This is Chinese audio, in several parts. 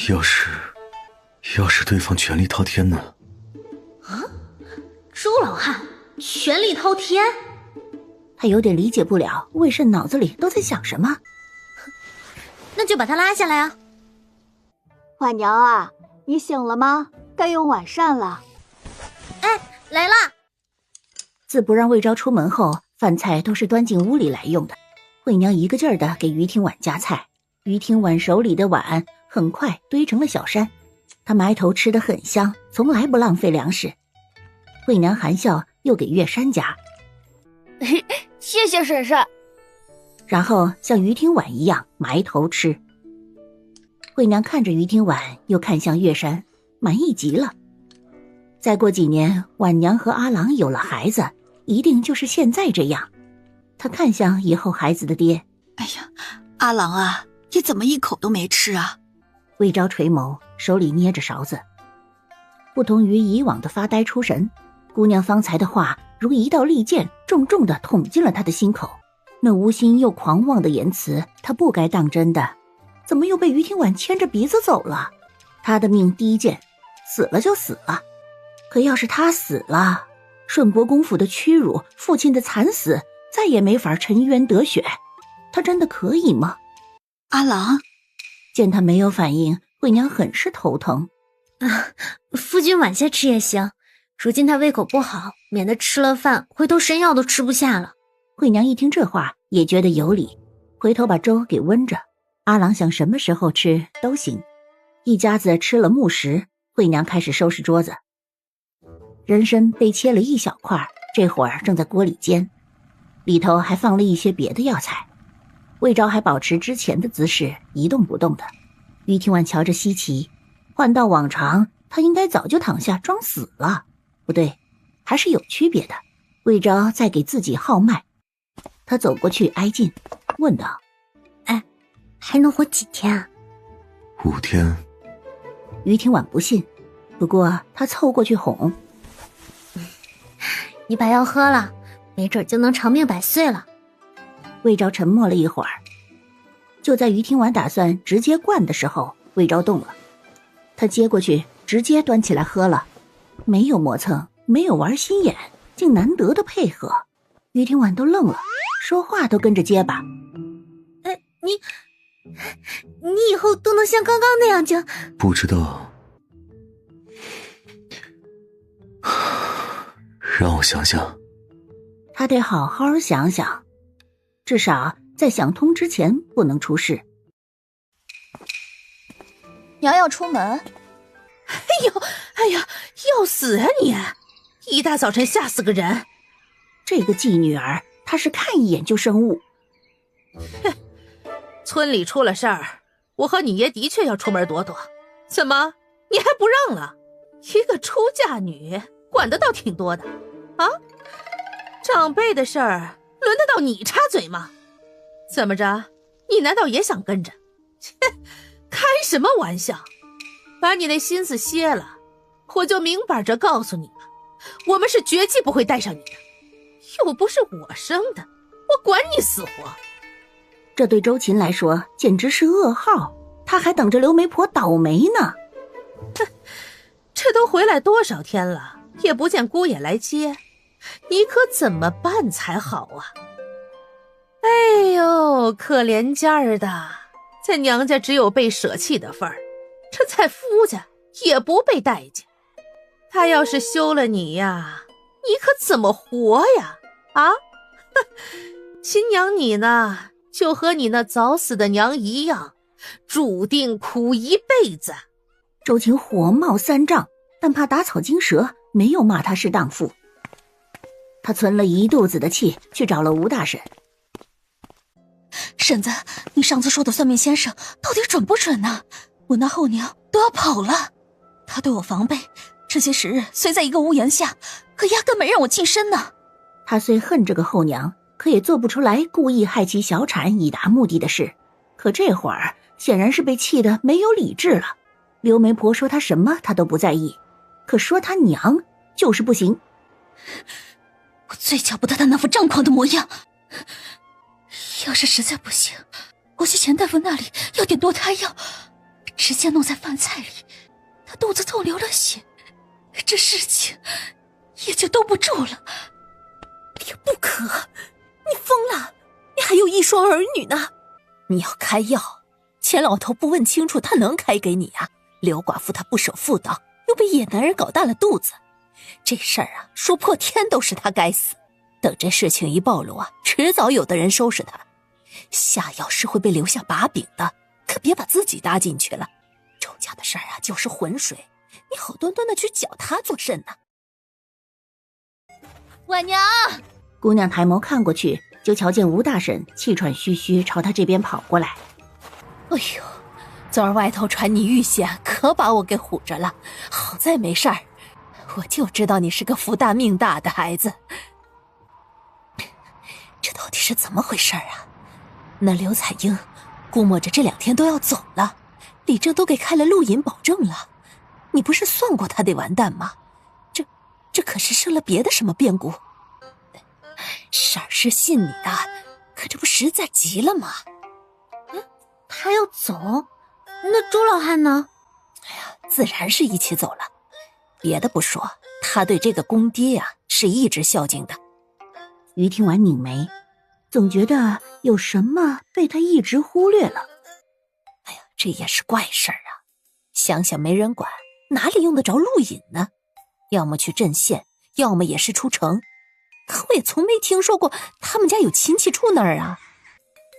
要是对方全力滔天呢？啊，周老汉全力滔天？他有点理解不了魏慎脑子里都在想什么。那就把他拉下来啊。婉娘啊，你醒了吗？该用晚膳了。哎，来啦！自不让魏昭出门后，饭菜都是端进屋里来用的。惠娘一个劲儿地给于听婉夹菜，于听婉手里的碗很快堆成了小山。她埋头吃得很香，从来不浪费粮食。惠娘含笑又给月山夹，谢谢婶婶。然后像于听婉一样埋头吃。惠娘看着于听婉，又看向月山，满意极了。再过几年，婉娘和阿郎有了孩子，一定就是现在这样。她看向以后孩子的爹，哎呀，阿郎啊，你怎么一口都没吃啊？魏昭垂眸，手里捏着勺子。不同于以往的发呆出神，姑娘方才的话如一道利剑，重重地捅进了他的心口。那无心又狂妄的言辞，他不该当真的，怎么又被于听婉牵着鼻子走了？他的命低贱，死了就死了。可要是他死了，顺伯公府的屈辱，父亲的惨死，再也没法沉冤得雪。他真的可以吗？阿郎见他没有反应，惠娘很是头疼。夫君晚些吃也行，如今他胃口不好，免得吃了饭回头神药都吃不下了。惠娘一听这话也觉得有理，回头把粥给温着。阿郎想什么时候吃都行。一家子吃了木食，惠娘开始收拾桌子。人参被切了一小块，这会儿正在锅里煎，里头还放了一些别的药材。魏昭还保持之前的姿势，一动不动的。于听婉瞧着稀奇，换到往常，他应该早就躺下装死了。不对，还是有区别的。魏昭在给自己号脉，他走过去挨近，问道：“哎，还能活几天啊？5天。”于听婉不信，不过他凑过去哄：“你把药喝了，没准就能长命百岁了。”魏昭沉默了一会儿，就在于听婉打算直接灌的时候，魏昭动了。他接过去，直接端起来喝了，没有磨蹭，没有玩心眼，竟难得的配合。于听婉都愣了，说话都跟着结巴。你以后都能像刚刚那样就……不知道，让我想想。他得好好想想，至少在想通之前不能出事。娘要出门。哎呀，要死啊你！一大早晨吓死个人。这个继女儿，她是看一眼就生恶。哼，村里出了事儿，我和你爷的确要出门躲躲。怎么，你还不让了？一个出嫁女，管得倒挺多的啊！长辈的事儿，轮得到你插嘴吗？怎么着，你难道也想跟着？切，开什么玩笑！把你那心思歇了，我就明摆着告诉你了，我们是绝技不会带上你的，又不是我生的，我管你死活。这对周琴来说简直是噩耗，她还等着刘媒婆倒霉呢。哼，这都回来多少天了，也不见姑爷来接，你可怎么办才好啊？哎呦，可怜家儿的，在娘家只有被舍弃的份儿，这在夫家也不被待见。他要是休了你呀，你可怎么活呀？啊，亲娘你呢，就和你那早死的娘一样，注定苦一辈子。周琴火冒三丈，但怕打草惊蛇，没有骂他是荡妇。他存了一肚子的气，去找了吴大婶。婶子，你上次说的算命先生到底准不准呢？我那后娘都要跑了，他对我防备，这些时日虽在一个屋檐下，可压根没让我近身呢。他虽恨这个后娘，可也做不出来故意害其小产以达目的的事。可这会儿显然是被气得没有理智了。刘媒婆说他什么他都不在意，可说他娘就是不行。我最瞧不得他那副张狂的模样。要是实在不行，我去钱大夫那里要点堕胎药，直接弄在饭菜里，他肚子痛流了血，这事情也就兜不住了。也不可，你疯了，你还有一双儿女呢，你要开药，钱老头不问清楚他能开给你啊？刘寡妇她不守妇道，又被野男人搞大了肚子，这事儿啊，说破天都是他该死。等这事情一暴露啊，迟早有的人收拾他。下药是会被留下把柄的，可别把自己搭进去了。周家的事儿啊，就是浑水，你好端端的去搅他做甚呢？婉娘，姑娘抬眸看过去，就瞧见吴大婶气喘吁吁朝她这边跑过来。哎呦，昨儿外头传你遇险，可把我给唬着了，好在没事儿。我就知道你是个福大命大的孩子。这到底是怎么回事啊？那刘彩英估摸着这2天都要走了，李正都给开了录音保证了，你不是算过他得完蛋吗？这可是生了别的什么变故？婶儿是信你的，可这不实在急了吗？他要走，那周老汉呢？哎呀，自然是一起走了。别的不说，他对这个公爹呀，是一直孝敬的。于听完拧眉，总觉得有什么被他一直忽略了。哎呀，这也是怪事儿啊！想想没人管，哪里用得着录影呢？要么去镇县，要么也是出城。可我也从没听说过他们家有亲戚住那儿啊。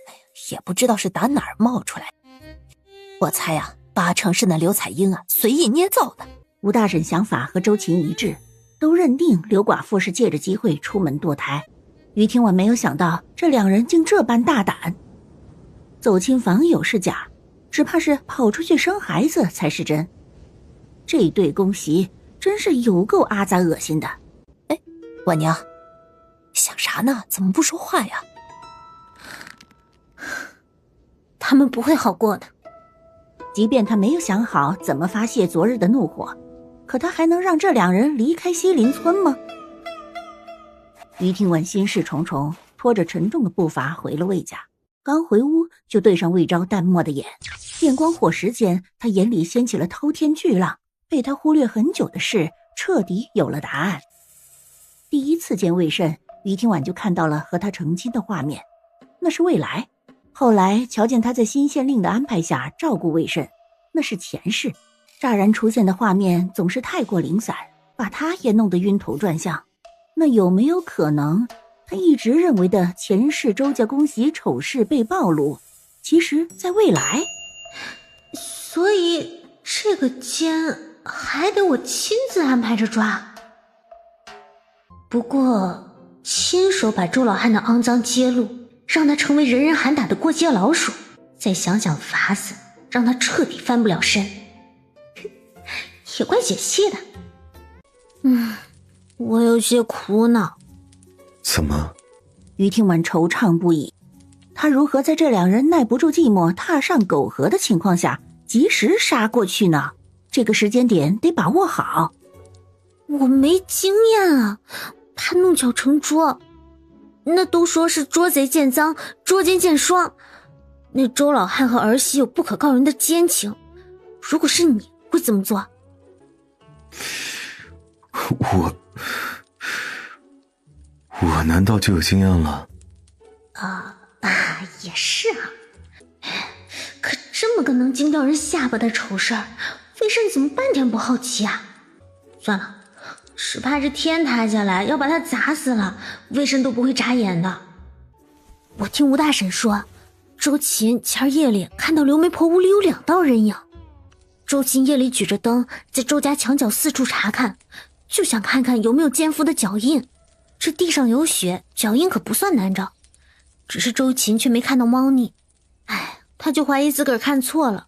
哎呀，也不知道是打哪儿冒出来。我猜啊，8成是那刘彩英啊随意捏造的。吴大婶想法和周琴一致，都认定刘寡妇是借着机会出门堕胎。于听婉没有想到这2人竟这般大胆，走亲访友是假，只怕是跑出去生孩子才是真。这对公媳真是有够阿杂恶心的。哎，婉娘，想啥呢？怎么不说话呀？他们不会好过的。即便他没有想好怎么发泄昨日的怒火，可他还能让这2人离开西林村吗？于听婉心事重重，拖着沉重的步伐回了魏家。刚回屋就对上魏昭淡漠的眼，电光火石间，他眼里掀起了滔天巨浪，被他忽略很久的事彻底有了答案。第一次见魏慎，于听婉就看到了和他成亲的画面，那是未来。后来瞧见他在新县令的安排下照顾魏慎，那是前世。乍然出现的画面总是太过零散，把他也弄得晕头转向。那有没有可能，他一直认为的前世周家公媳丑事被暴露，其实在未来？所以这个奸还得我亲自安排着抓。不过亲手把周老汉的肮脏揭露，让他成为人人喊打的过街老鼠，再想想法子，让他彻底翻不了身，也怪解气的。我有些苦恼。怎么？于听婉惆怅不已，他如何在这2人耐不住寂寞踏上苟合的情况下及时杀过去呢？这个时间点得把握好。我没经验啊，怕弄巧成拙。那都说是捉贼见赃，捉奸见双。那周老汉和儿媳有不可告人的奸情，如果是你会怎么做？我难道就有经验了？也是啊。可这么个能惊掉人下巴的丑事儿，魏慎怎么半点不好奇啊？算了，只怕这天塌下来要把他砸死了，魏慎都不会眨眼的。我听吴大婶说，周琴前夜里看到刘媒婆屋里有2道人影。周琴夜里举着灯在周家墙角四处查看，就想看看有没有奸夫的脚印。这地上有血，脚印可不算难找，只是周琴却没看到猫腻。他就怀疑自个儿看错了，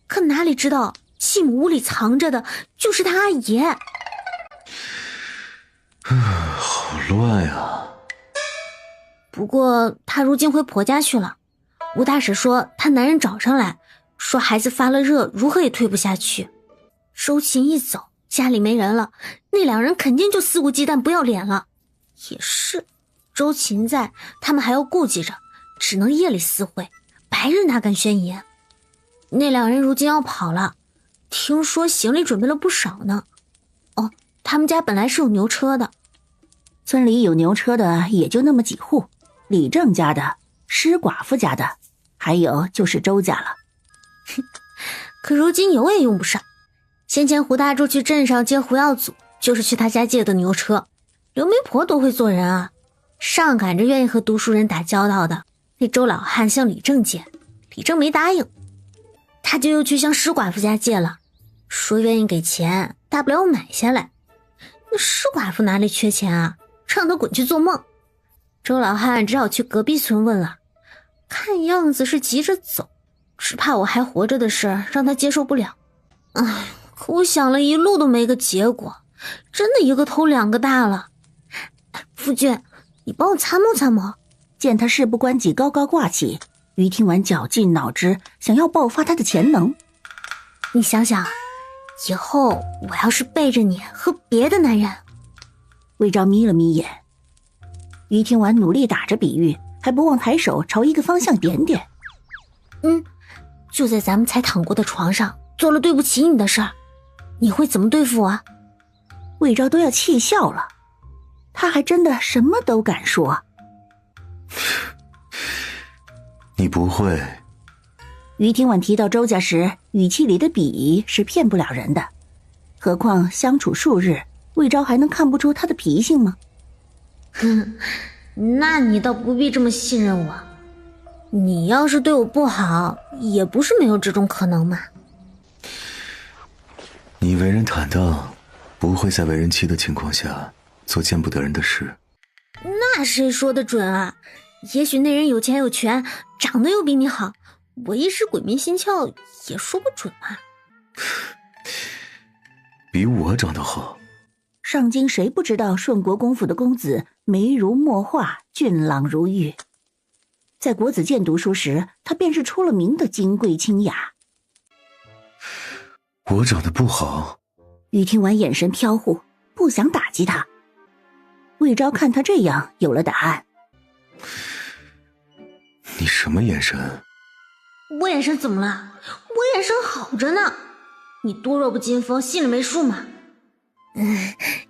可哪里知道继母屋里藏着的就是他阿爷。好乱呀！不过他如今回婆家去了，吴大婶说他男人找上来，说孩子发了热，如何也退不下去。周琴一走，家里没人了，那2人肯定就肆无忌惮不要脸了。也是，周琴在，他们还要顾忌着，只能夜里私会，白日哪敢宣言。那两人如今要跑了，听说行李准备了不少呢。哦，他们家本来是有牛车的。村里有牛车的也就那么几户，李正家的、施寡妇家的，还有就是周家了。可如今有也用不上。先前胡大柱去镇上接胡耀祖，就是去他家借的牛车。刘媒婆多会做人啊，上赶着愿意和读书人打交道的。那周老汉向李正借，李正没答应，他就又去向施寡妇家借了，说愿意给钱，大不了我买下来。那施寡妇哪里缺钱啊，让他滚去做梦。周老汉只好去隔壁村问了，看样子是急着走，只怕我还活着的事让他接受不了。唉，可我想了一路都没个结果，真的一个头两个大了。夫君，你帮我参谋参谋。见他事不关己高高挂起，于听完绞尽脑汁想要爆发他的潜能。你想想，以后我要是背着你和别的男人。魏昭眯了眯眼，于听完努力打着比喻，还不忘抬手朝一个方向点点。就在咱们才躺过的床上做了对不起你的事儿，你会怎么对付我？魏昭都要气笑了，他还真的什么都敢说。你不会。于听晚提到周家时，语气里的鄙夷是骗不了人的，何况相处数日，魏昭还能看不出他的脾性吗？那你倒不必这么信任我。你要是对我不好，也不是没有这种可能嘛。你为人坦荡，不会在为人妻的情况下做见不得人的事。那谁说的准啊？也许那人有钱有权，长得又比你好，我一时鬼迷心窍也说不准嘛。比我长得好。上京谁不知道顺国公府的公子眉如墨画，俊朗如玉。在国子监读书时，他便是出了名的金贵清雅。我长得不好？于听完眼神飘忽，不想打击他。魏昭看他这样，有了答案。你什么眼神？我眼神怎么了？我眼神好着呢。你多弱不禁风，心里没数吗？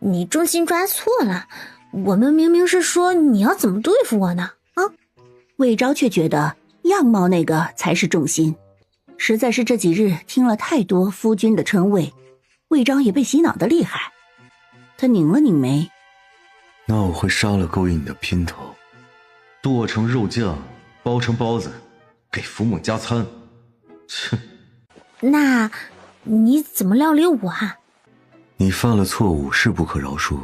你重心抓错了，我们明明是说你要怎么对付我呢？魏昭却觉得样貌那个才是重心，实在是这几日听了太多夫君的称谓，魏昭也被洗脑的厉害。他拧了拧眉，那我会杀了勾引你的姘头，剁成肉酱，包成包子，给福母加餐。切！那你怎么料理我啊？你犯了错误是不可饶恕，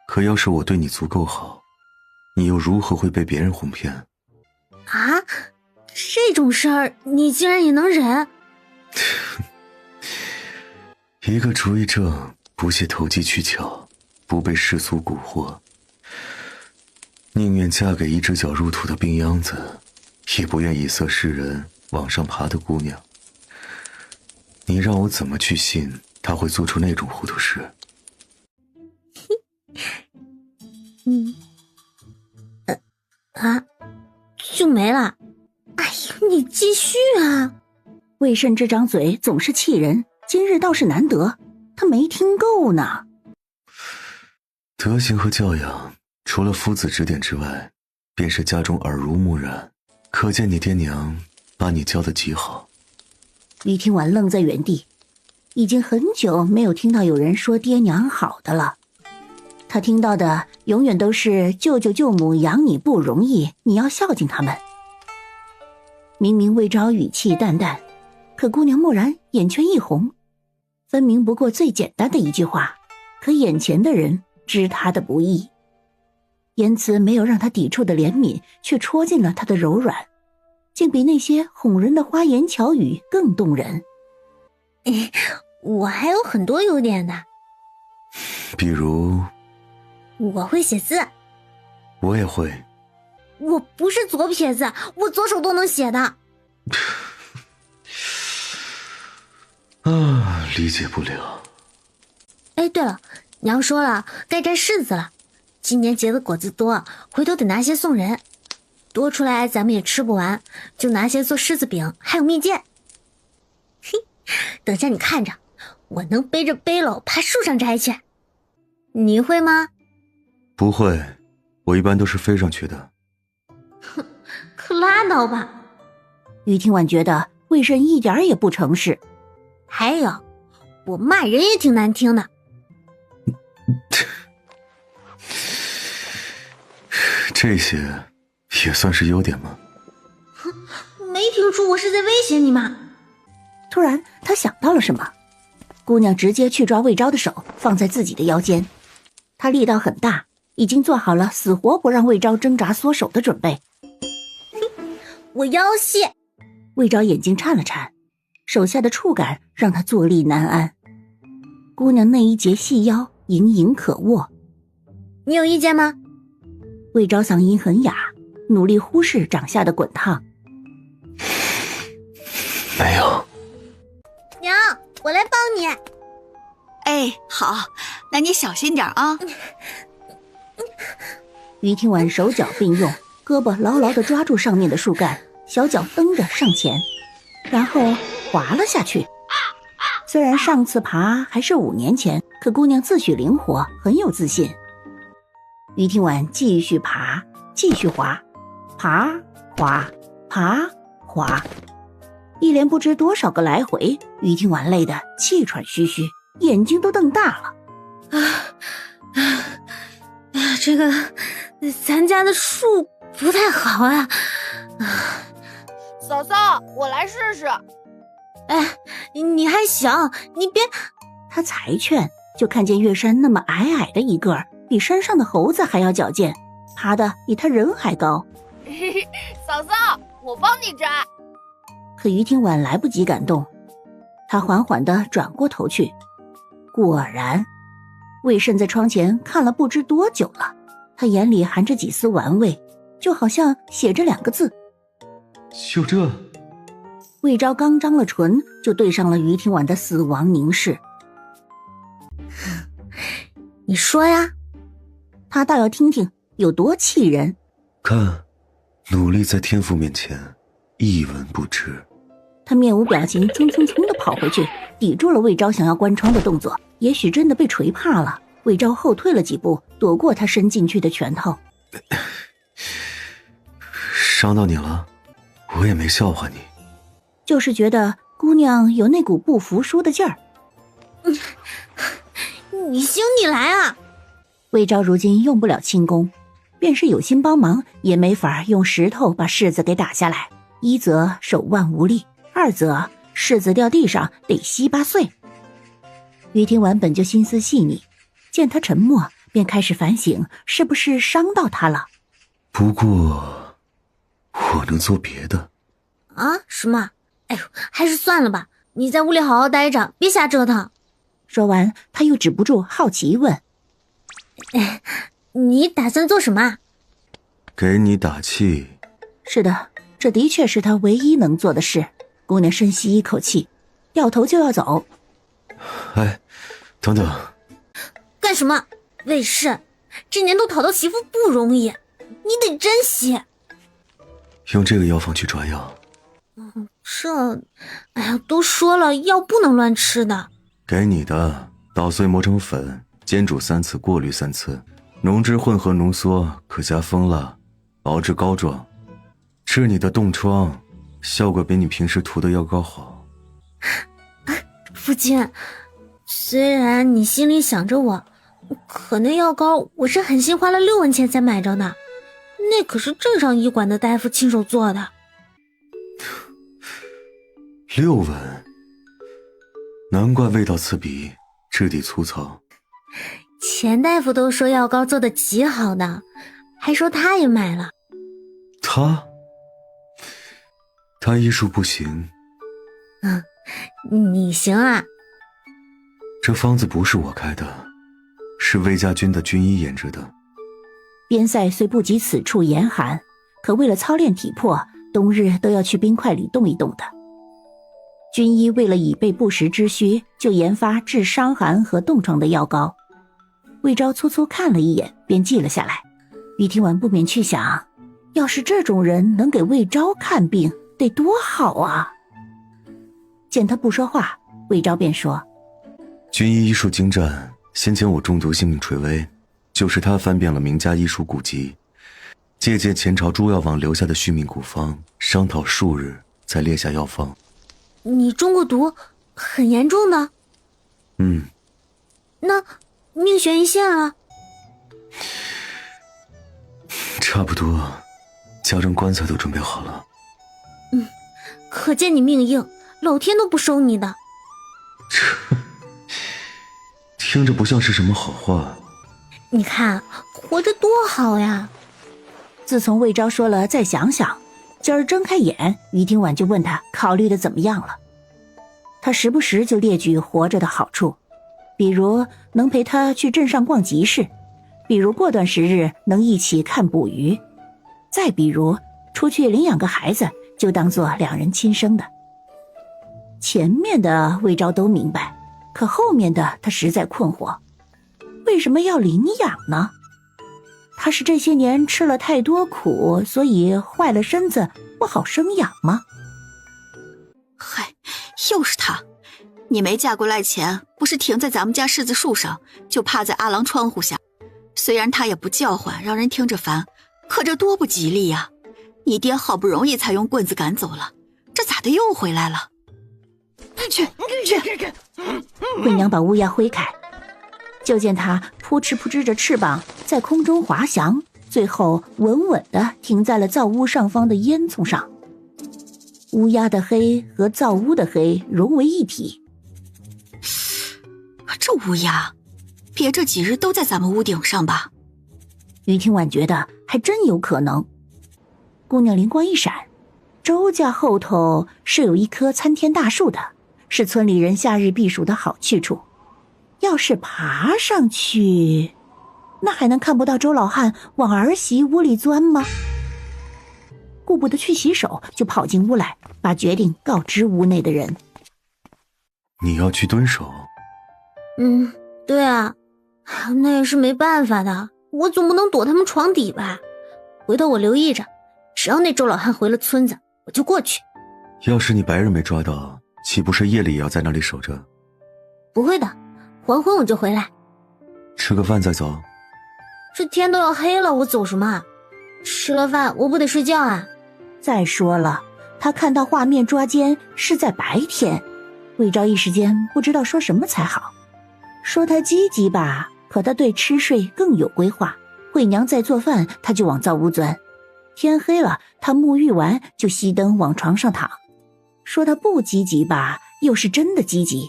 可要是我对你足够好，你又如何会被别人哄骗？啊，这种事儿你竟然也能忍？一个主意正，不屑投机取巧，不被世俗蛊惑，宁愿嫁给一只脚入土的病秧子，也不愿以色示人往上爬的姑娘。你让我怎么去信他会做出那种糊涂事？就没了。哎呦，你继续啊！魏慎这张嘴总是气人，今日倒是难得，他没听够呢。德行和教养，除了夫子指点之外，便是家中耳濡目染，可见你爹娘把你教得极好。于听完愣在原地，已经很久没有听到有人说爹娘好的了。他听到的永远都是舅舅舅母养你不容易，你要孝敬他们。明明魏昭语气淡淡，可姑娘蓦然眼圈一红，分明不过最简单的一句话，可眼前的人知他的不易，言辞没有让他抵触的怜悯，却戳进了他的柔软，竟比那些哄人的花言巧语更动人。我还有很多优点的，比如我会写字。我也会。我不是左撇子，我左手都能写的。理解不了。哎，对了，娘说了该摘柿子了，今年结的果子多，回头得拿些送人，多出来咱们也吃不完，就拿些做柿子饼还有蜜饯。等下你看着，我能背着背篓爬树上摘去。你会吗？不会，我一般都是飞上去的。哼，可拉倒吧。于听婉觉得魏慎一点也不诚实。还有，我骂人也挺难听的。这些也算是优点吗？哼，没听出我是在威胁你吗？突然他想到了什么，姑娘直接去抓魏昭的手放在自己的腰间，她力道很大，已经做好了死活不让魏昭挣扎缩手的准备。我腰细。魏昭眼睛颤了颤，手下的触感让他坐立难安。姑娘那一截细腰盈盈可握。你有意见吗？魏昭嗓音很哑，努力忽视掌下的滚烫。没有。娘，我来帮你。哎，好，那你小心点啊。于听婉手脚并用，胳膊牢牢地抓住上面的树干，小脚蹬着上前，然后滑了下去。虽然上次爬还是5年前，可姑娘自诩灵活，很有自信。于听婉继续爬，继续滑，爬滑爬滑，一连不知多少个来回，于听婉累得气喘吁吁，眼睛都瞪大了。这个咱家的树不太好啊。嫂嫂，我来试试。哎，你还小，你别……他才劝，就看见月山那么矮矮的一个儿，比山上的猴子还要矫健，爬得比他人还高。嫂嫂，我帮你摘。可于听婉来不及感动，他缓缓地转过头去，果然，魏慎在窗前看了不知多久了，他眼里含着几丝玩味，就好像写着2个字：就这。魏昭刚张了唇，就对上了于听婉的死亡凝视。你说呀？他倒要听听有多气人。看，努力在天赋面前一文不值。他面无表情，蹭蹭蹭地跑回去，抵住了魏昭想要关窗的动作。也许真的被锤怕了，魏昭后退了几步，躲过他伸进去的拳头。伤到你了？我也没笑话你。就是觉得姑娘有那股不服输的劲儿。你行你来啊！魏昭如今用不了轻功，便是有心帮忙，也没法用石头把柿子给打下来。一则手腕无力，二则柿子掉地上得稀巴碎。于听婉本就心思细腻，见他沉默，便开始反省是不是伤到他了。不过我能做别的。啊？什么？哎呦，还是算了吧，你在屋里好好待着，别瞎折腾。说完，他又止不住好奇问：你打算做什么？给你打气。是的，这的确是他唯一能做的事。姑娘深吸一口气，掉头就要走。哎，等等。干什么？魏慎，这年头讨到媳妇不容易，你得珍惜。用这个药方去抓药。哎呀，都说了药不能乱吃的。给你的，捣碎磨成粉，煎煮3次，过滤3次，浓汁混合浓缩，可加蜂蜡，熬至膏状。治你的冻疮，效果比你平时涂的药膏好。父亲，虽然你心里想着我，可那药膏我是狠心花了6文钱才买着的，那可是镇上医馆的大夫亲手做的。6文，难怪味道刺鼻，质地粗糙。钱大夫都说药膏做的极好的，还说他也买了。他医术不行。你行啊。这方子不是我开的，是魏家军的军医研制的。边塞虽不及此处严寒，可为了操练体魄，冬日都要去冰块里冻一冻的。军医为了以备不时之需，就研发治伤寒和冻疮的药膏。魏昭粗粗看了一眼，便记了下来。于听婉不免去想，要是这种人能给魏昭看病，得多好啊！见他不说话，魏昭便说：军医医术精湛，先前我中毒性命垂危，就是他翻遍了名家医书古籍，借鉴前朝朱药王留下的续命古方，商讨数日才列下药方。你中过毒，很严重的？那命悬一线了？差不多，家中棺材都准备好了。可见你命硬，老天都不收你的。听着不像是什么好话。你看，活着多好呀！自从魏昭说了再想想，今儿睁开眼，于听婉就问他考虑的怎么样了。他时不时就列举活着的好处，比如能陪他去镇上逛集市，比如过段时日能一起看捕鱼，再比如出去领养个孩子，就当做两人亲生的。前面的魏昭都明白，可后面的他实在困惑，为什么要领养呢？他是这些年吃了太多苦，所以坏了身子，不好生养吗？嗨，又是他！你没嫁过来前，不是停在咱们家柿子树上，就趴在阿郎窗户下。虽然他也不叫唤，让人听着烦，可这多不吉利呀！你爹好不容易才用棍子赶走了，这咋的又回来了？去！惠娘把乌鸦挥开，就见它扑哧扑哧着翅膀在空中滑翔，最后稳稳地停在了灶屋上方的烟囱上。乌鸦的黑和灶屋的黑融为一体。这乌鸦别这几日都在咱们屋顶上吧？于听婉觉得还真有可能。姑娘灵光一闪，周家后头是有一棵参天大树的，是村里人夏日避暑的好去处。要是爬上去，那还能看不到周老汉往儿媳屋里钻吗？顾不得去洗手，就跑进屋来，把决定告知屋内的人。你要去蹲守？对啊，那也是没办法的，我总不能躲他们床底吧。回头我留意着，只要那周老汉回了村子，我就过去。要是你白日没抓到，岂不是夜里也要在那里守着？不会的，黄昏我就回来。吃个饭再走？这天都要黑了，我走什么啊？吃了饭我不得睡觉啊？再说了，他看到画面抓奸是在白天，魏昭一时间不知道说什么才好。说他积极吧，可他对吃睡更有规划。惠娘在做饭，他就往灶屋钻。天黑了，他沐浴完就熄灯往床上躺。说他不积极吧，又是真的积极，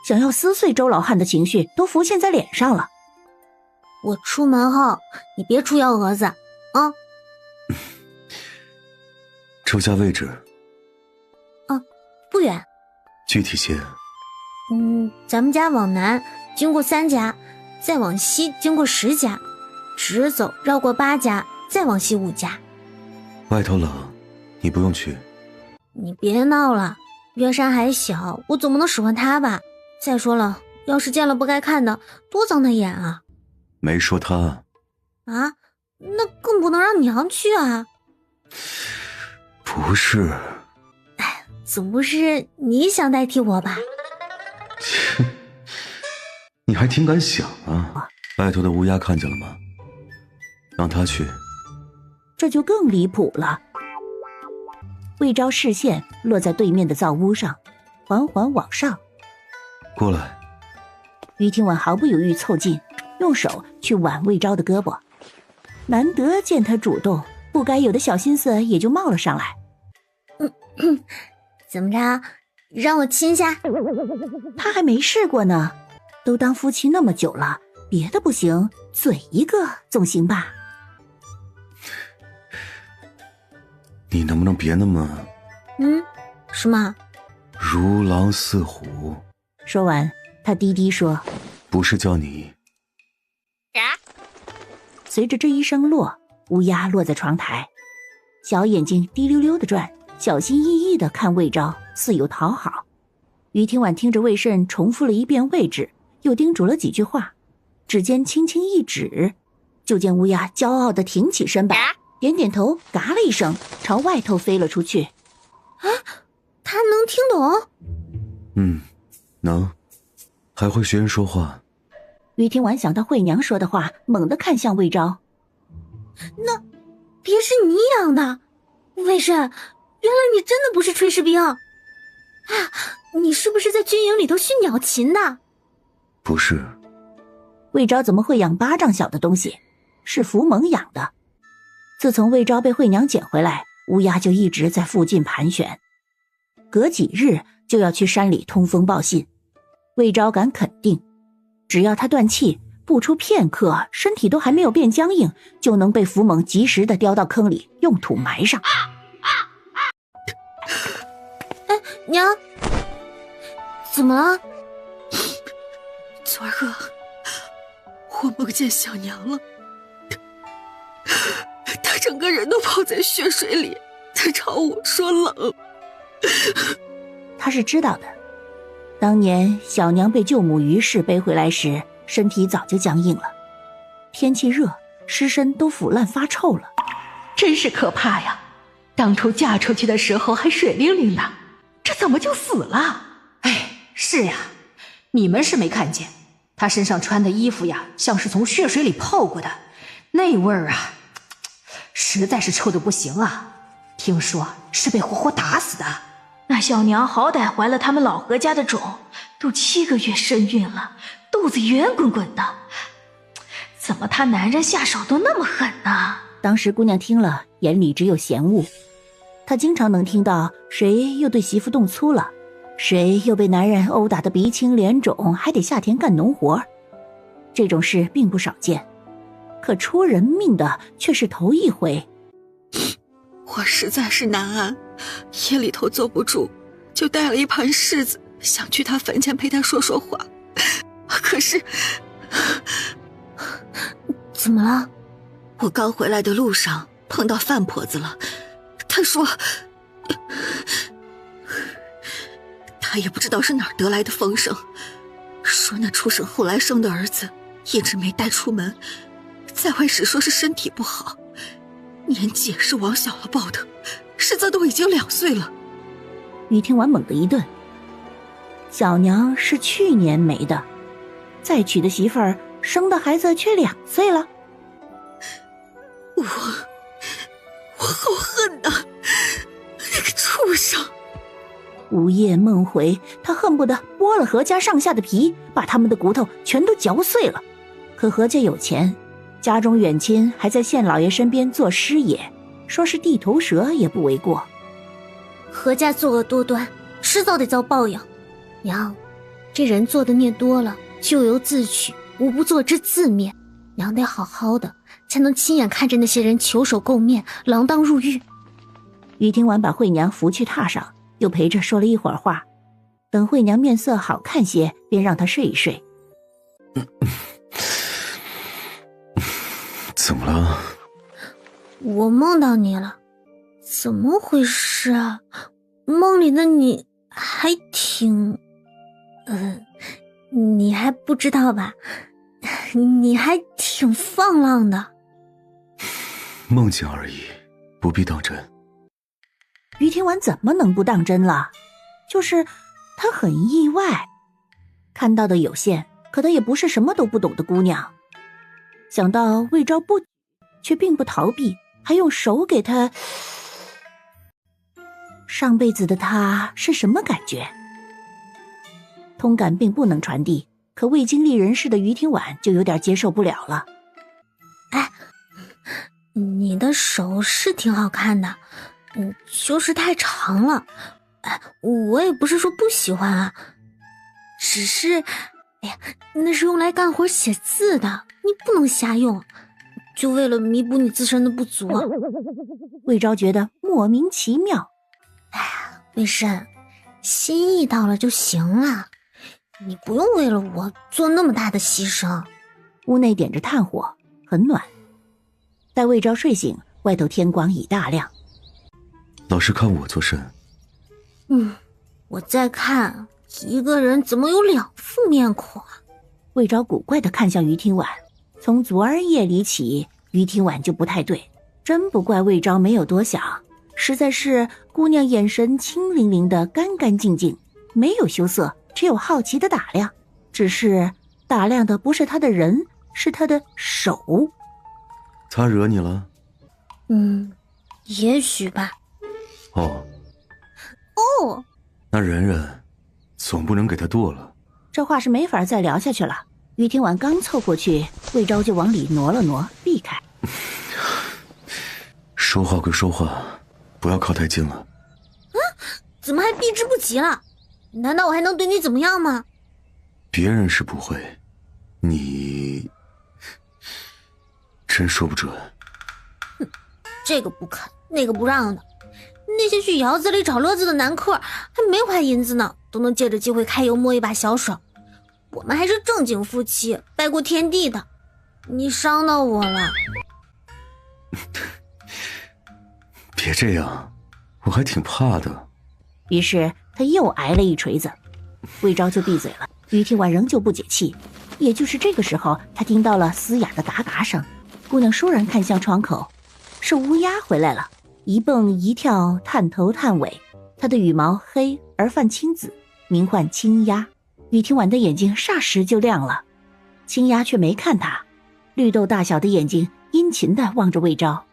想要撕碎周老汉的情绪都浮现在脸上了。我出门后，你别出幺蛾子啊！周家位置？不远。具体些？咱们家往南经过3家，再往西经过10家，直走绕过8家，再往西5家。外头冷，你不用去。你别闹了，月山还小，我总不能使唤他吧？再说了，要是见了不该看的，多脏他眼啊！没说他。啊，那更不能让娘去啊！不是。总不是你想代替我吧？你还挺敢想啊！外头的乌鸦看见了吗？让他去。这就更离谱了。魏昭视线落在对面的灶屋上，缓缓往上。过来。于听婉毫不犹豫凑近，用手去挽魏昭的胳膊。难得见他主动，不该有的小心思也就冒了上来。怎么着？让我亲下？他还没试过呢，都当夫妻那么久了，别的不行，嘴一个总行吧？你能不能别那么……什么？如狼似虎。说完，他低低说：“不是叫你。”随着这一声落，乌鸦落在窗台，小眼睛滴溜溜地转，小心翼翼地看魏昭，似有讨好。于听婉听着魏慎重复了一遍位置，又叮嘱了几句话，指尖轻轻一指，就见乌鸦骄傲地挺起身板，点点头，嘎了一声，朝外头飞了出去。啊，他能听懂？能，还会学人说话。于听完想到慧娘说的话，猛地看向魏昭。那别是你养的，魏慎，原来你真的不是炊事兵啊！你是不是在军营里头训鸟禽的？不是。魏昭怎么会养巴掌小的东西？是福蒙养的。自从魏昭被慧娘捡回来，乌鸦就一直在附近盘旋，隔几日就要去山里通风报信。魏昭敢肯定，只要他断气不出片刻，身体都还没有变僵硬，就能被福蒙及时的叼到坑里，用土埋上。哎，娘，怎么了？昨儿个我梦见小娘了，她整个人都泡在血水里，她朝我说冷。他是知道的，当年小娘被舅母于氏背回来时，身体早就僵硬了，天气热，尸身都腐烂发臭了，真是可怕呀！当初嫁出去的时候还水灵灵的，这怎么就死了？哎，是呀，你们是没看见，他身上穿的衣服呀，像是从血水里泡过的，那味儿啊，实在是臭得不行啊！听说是被活活打死的。那小娘好歹怀了他们老何家的种，都7个月身孕了，肚子圆滚滚的，怎么他男人下手都那么狠呢？当时姑娘听了，眼里只有嫌恶。她经常能听到谁又对媳妇动粗了，谁又被男人殴打得鼻青脸肿，还得下田干农活。这种事并不少见，可出人命的却是头一回。我实在是难安，夜里头坐不住，就带了一盘柿子，想去他坟前陪他说说话。可是怎么了？我刚回来的路上碰到范婆子了，她说她也不知道是哪儿得来的风声，说那出省后来生的儿子一直没带出门，在外时说是身体不好，年纪也是往小了报的，实则都已经2岁了。于听完猛地一顿，小娘是去年没的，再娶的媳妇儿生的孩子却2岁了。我好恨呐，那个畜生！午夜梦回，他恨不得剥了何家上下的皮，把他们的骨头全都嚼碎了。可何家有钱，家中远亲还在县老爷身边做师爷，说是地头蛇也不为过。何家作恶多端，迟早得遭报应。娘，这人做的孽多了，咎由自取，无不作之自灭。娘得好好的，才能亲眼看着那些人囚首垢面，锒铛入狱。于听完把慧娘扶去榻上，又陪着说了一会儿话，等慧娘面色好看些，便让她睡一睡。怎么了？我梦到你了，怎么回事啊？梦里的你还挺……你还不知道吧？你还挺放浪的。梦境而已，不必当真。于听完怎么能不当真了？就是他很意外，看到的有限，可她也不是什么都不懂的姑娘。想到魏昭不举，却并不逃避，还用手给他，上辈子的他是什么感觉？通感并不能传递，可未经历人事的于听婉就有点接受不了了。哎，你的手是挺好看的，就是太长了。哎，我也不是说不喜欢啊，只是，哎呀，那是用来干活写字的，你不能瞎用，就为了弥补你自身的不足。魏昭觉得莫名其妙。哎呀，魏慎，心意到了就行了，你不用为了我做那么大的牺牲。屋内点着炭火，很暖。待魏昭睡醒，外头天光已大亮。老是看我做甚？我在看一个人怎么有2副面孔啊。魏昭古怪地看向于听婉，从昨儿夜里起，于听婉就不太对，真不怪魏昭没有多想，实在是姑娘眼神清灵灵的，干干净净，没有羞涩，只有好奇的打量，只是打量的不是他的人，是他的手。他惹你了？也许吧。哦，那忍忍，总不能给他剁了。这话是没法再聊下去了。于天婉刚凑过去，魏昭就往里挪了挪，避开。说话归说话，不要靠太近了。怎么还避之不及了？难道我还能对你怎么样吗？别人是不会，你真说不准。这个不肯，那个不让的，那些去窑子里找乐子的男客还没花银子呢，都能借着机会揩油摸一把小手。我们还是正经夫妻，拜过天地的，你伤到我了。别这样，我还挺怕的。于是他又挨了一锤子，魏昭就闭嘴了。于天婉仍旧不解气。也就是这个时候，他听到了嘶哑的嘎嘎声，姑娘倏然看向窗口，是乌鸦回来了，一蹦一跳，探头探尾，它的羽毛黑而泛青紫，名唤青鸦。于天婉的眼睛霎时就亮了，青鸦却没看他，绿豆大小的眼睛殷勤地望着魏昭。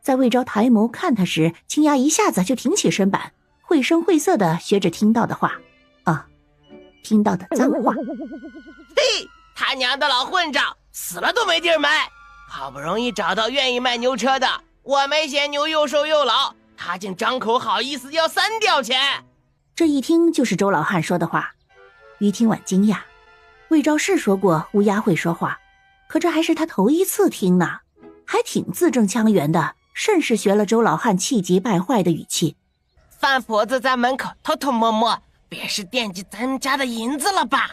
在魏昭抬眸看他时，青鸦一下子就挺起身板，绘声绘色地学着听到的话，听到的脏话。嘿，他娘的老混账，死了都没地儿埋。好不容易找到愿意卖牛车的，我没嫌牛又瘦又老，他竟张口好意思要3吊钱。这一听就是周老汉说的话。于天婉惊讶，魏昭是说过乌鸦会说话，可这还是他头一次听呢，还挺字正腔圆的，甚是学了周老汉气急败坏的语气。饭婆子在门口偷偷摸摸，别是惦记咱家的银子了吧？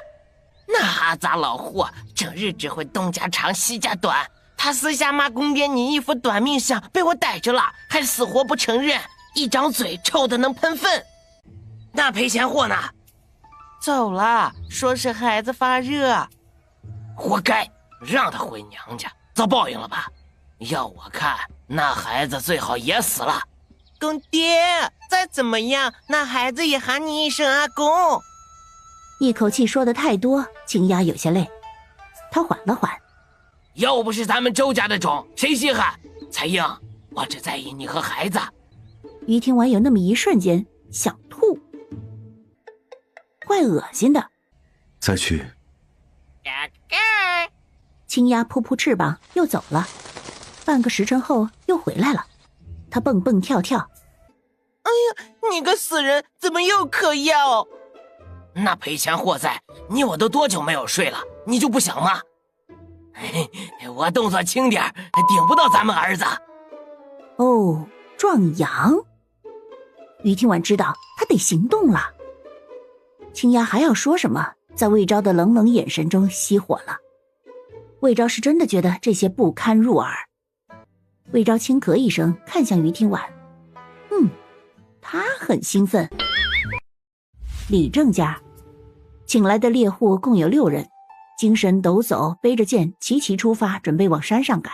那阿杂老货整日只会东家长西家短，他私下骂公爹你一副短命相，被我逮着了，还死活不承认，一张嘴臭得能喷粪。那赔钱货呢？走了，说是孩子发热。活该，让他回娘家，遭报应了吧？要我看，那孩子最好也死了。公爹，再怎么样，那孩子也喊你一声阿公。一口气说的太多，青鸦有些累，他缓了缓。又不是咱们周家的种，谁稀罕？彩英，我只在意你和孩子。于天婉有那么一瞬间想吐，怪恶心的。再去。青鸦扑扑翅膀又走了，半个时辰后又回来了。他蹦蹦跳跳。哎呀，你个死人，怎么又嗑药？那赔钱货在，你我都多久没有睡了，你就不想吗？我动作轻点，顶不到咱们儿子。哦，壮阳。于天婉知道他得行动了。青鸦还要说什么，在魏昭的冷冷眼神中熄火了。魏昭是真的觉得这些不堪入耳。魏昭轻咳一声，看向于天婉。他很兴奋。李正家请来的猎户共有6人，精神抖擞，背着剑齐齐出发，准备往山上赶。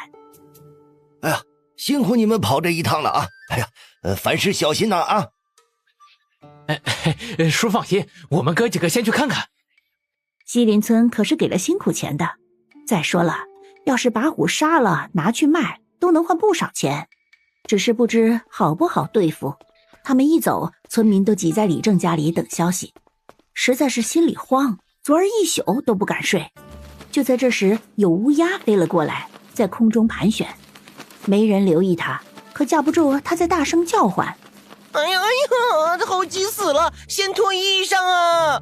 哎呀，辛苦你们跑这一趟了啊！哎呀，凡事小心呐啊！叔放心，我们哥几个先去看看。西林村可是给了辛苦钱的，再说了，要是把虎杀了拿去卖，都能换不少钱，只是不知好不好对付。他们一走，村民都挤在李正家里等消息，实在是心里慌，昨儿一宿都不敢睡。就在这时，有乌鸦飞了过来，在空中盘旋，没人留意它，可架不住它在大声叫唤。哎呀，好急死了，先脱衣裳啊！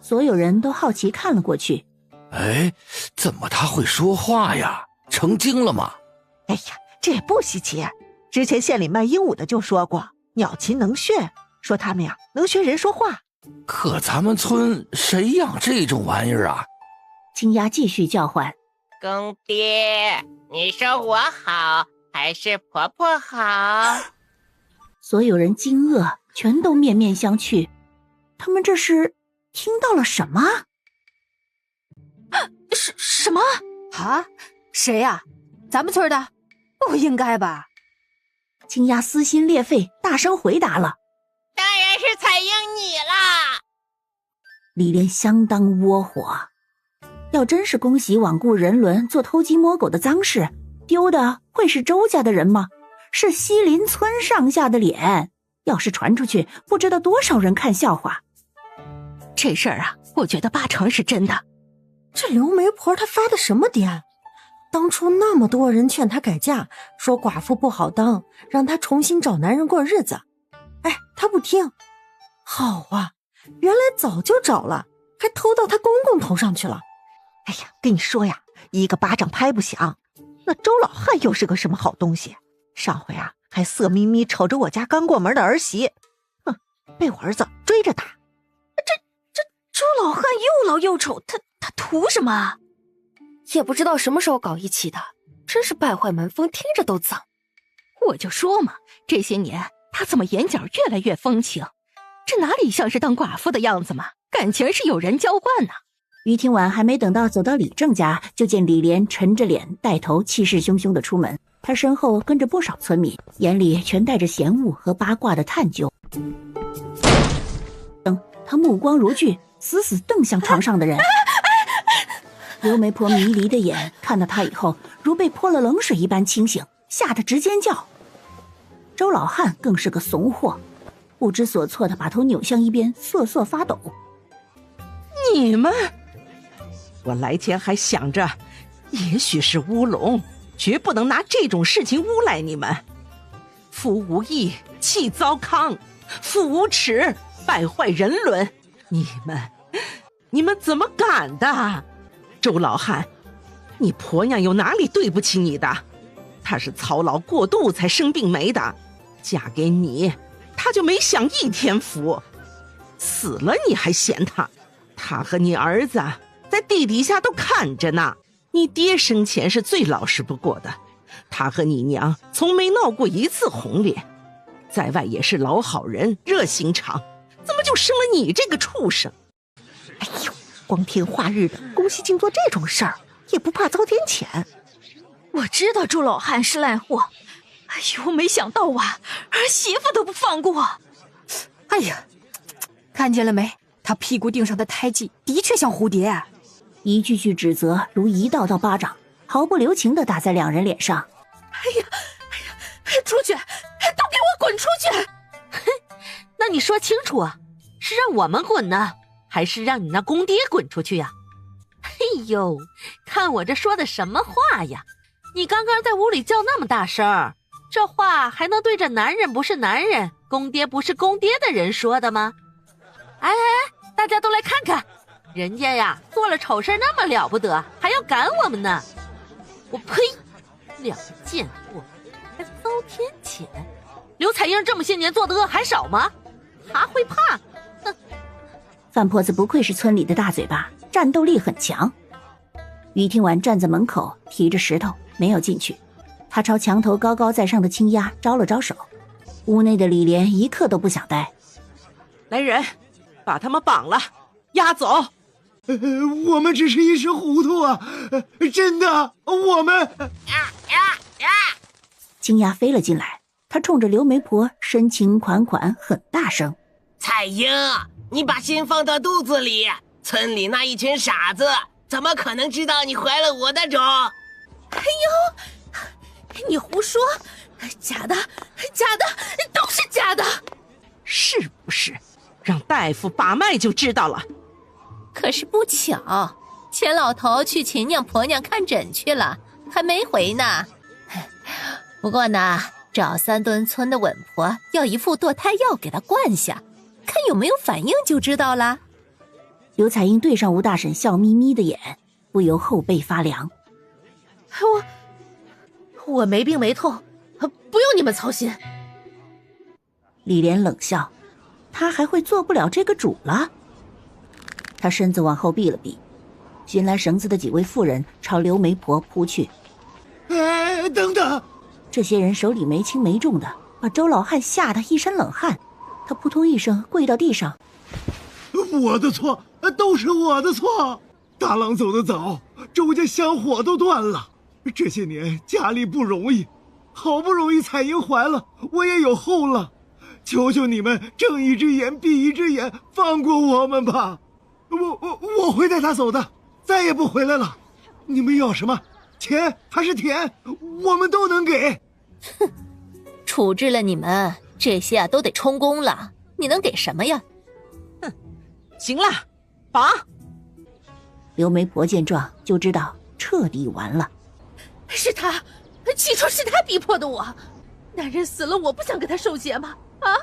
所有人都好奇看了过去。哎，怎么他会说话呀？成精了吗？哎呀，这也不稀奇，之前县里卖鹦鹉的就说过，鸟禽能驯，说他们呀能学人说话。可咱们村谁养这种玩意儿啊？青鸦继续叫唤。公爹，你说我好还是婆婆好？所有人惊愕，全都面面相觑。他们这是听到了什么？什么啊？谁呀？咱们村的？不应该吧？青鸦撕心裂肺，大声回答了。当然是彩英你啦！李莲相当窝火。要真是恭喜罔顾人伦做偷鸡摸狗的脏事，丢的会是周家的人吗？是西林村上下的脸。要是传出去，不知道多少人看笑话。这事儿啊，我觉得80%是真的。这刘媒婆她发的什么癫？当初那么多人劝她改嫁，说寡妇不好当，让她重新找男人过日子。哎，她不听。好啊，原来早就找了，还偷到她公公头上去了。哎呀，跟你说呀，一个巴掌拍不响。那周老汉又是个什么好东西？上回啊，还色眯眯瞅着我家刚过门的儿媳，哼，被我儿子追着打。这周老汉又老又丑，他图什么？也不知道什么时候搞一起的，真是败坏门风，听着都脏。我就说嘛，这些年他怎么眼角越来越风情？这哪里像是当寡妇的样子嘛？感情是有人浇灌呢。于听婉还没等到走到李正家，就见李莲沉着脸带头气势汹汹地出门，他身后跟着不少村民，眼里全带着嫌恶和八卦的探究。他目光如炬，死死瞪向床上的人。刘媒婆迷离的眼看到他以后，如被泼了冷水一般清醒，吓得直尖叫。周老汉更是个怂货，不知所措地把头扭向一边，瑟瑟发抖。你们，我来前还想着也许是乌龙，绝不能拿这种事情诬赖你们。夫无义，弃糟糠；父无耻，败坏人伦。你们怎么敢的？周老汉，你婆娘有哪里对不起你的？她是操劳过度才生病没的，嫁给你，她就没享一天福。死了你还嫌她？她和你儿子在地底下都看着呢。你爹生前是最老实不过的，他和你娘从没闹过一次红脸，在外也是老好人，热心肠，怎么就生了你这个畜生？哎呦，光天化日的，宫西竟做这种事儿，也不怕遭天谴。我知道周老汉是烂货，哎呦，没想到啊，儿媳妇都不放过。哎呀，看见了没？他屁股顶上的胎记的确像蝴蝶。一句句指责如一道道巴掌，毫不留情地打在两人脸上。哎呀，出去，都给我滚出去！那你说清楚啊，是让我们滚呢，还是让你那公爹滚出去呀？哎呦，看我这说的什么话呀！你刚刚在屋里叫那么大声，这话还能对着男人不是男人，公爹不是公爹的人说的吗？哎，大家都来看看，人家呀做了丑事那么了不得，还要赶我们呢！我呸！两个贱货，还遭天谴！刘彩英这么些年做的恶还少吗？还会怕？哼！范婆子不愧是村里的大嘴巴，战斗力很强。于听完站在门口，提着石头没有进去，他朝墙头高高在上的青鸭招了招手。屋内的李莲一刻都不想待。来人，把他们绑了，押走。我们只是一时糊涂啊，真的，我们。青鸭飞了进来，他冲着刘媒婆深情款款，很大声：“彩英，你把心放到肚子里，村里那一群傻子怎么可能知道你怀了我的种？”哎呦，你胡说，假的，都是假的。是不是？让大夫把脉就知道了。可是不巧，钱老头去秦娘婆娘看诊去了，还没回呢。不过呢，找三墩村的稳婆要一副堕胎药给她灌下，看有没有反应就知道了。刘彩英对上吴大婶笑眯眯的眼，不由后背发凉。我没病没痛，不用你们操心。李莲冷笑，他还会做不了这个主了。他身子往后避了避，寻来绳子的几位妇人朝刘媒婆扑去。等等！这些人手里没轻没重的，把周老汉吓得一身冷汗。他扑通一声跪到地上。我的错，都是我的错。大郎走得早，周家香火都断了。这些年家里不容易，好不容易彩英怀了，我也有后了。求求你们睁一只眼闭一只眼，放过我们吧！我会带他走的，再也不回来了。你们要什么？钱还是田，我们都能给。哼，处置了你们，这些都得充公了，你能给什么呀？哼，行了，绑。刘媒婆见状就知道彻底完了。是他，起初是他逼迫的我。男人死了，我不想跟他受血吗？啊！